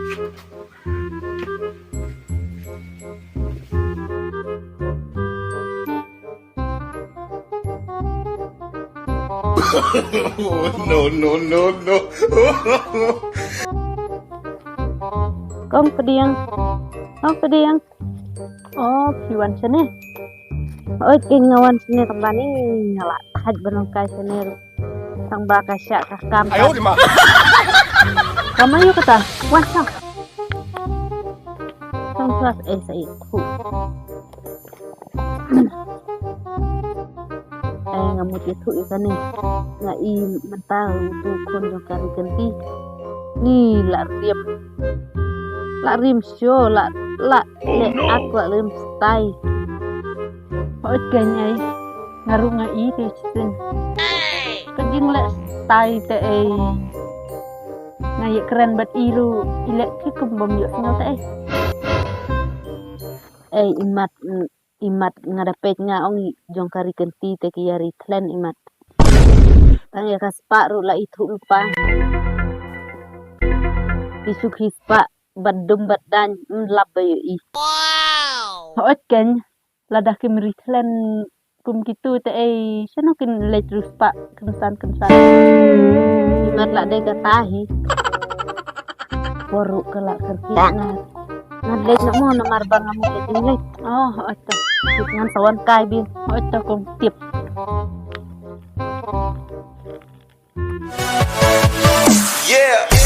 No. Kong pediang. Oh, piwan sini. Oh, ngawan sini tempat ini nyala taj benongkai sini. Tang baka syak kakam. Ayo di mah. Kamu yuk kata. Wah, sok. Tang kelas sa itu. Ngamut itu ikan nih. Ngai mental tu kon jong kari genti. Ni la rim show la le aku la rim stay. Oi kanyai ngaru ngai te chitin. Kajing le stay te ngai keren bat iru ilek ki kumbom yo ngau te imat ngadapet nga ong jong kari genti te kiari klen imat. Tang ya kaspa ru la itu lupa. Isuk hispa badum badan lab bayu i. Wow. Hoot ken ladah kimri klen kum gitu te senokin le terus pak kensan. Imat la de katahi. Boru kelak kerkina. Ngadlek nak mo namar bangamu ke tinglek. Oh, ato. Ngan sawan kai bin. Ato kong tip. Yeah.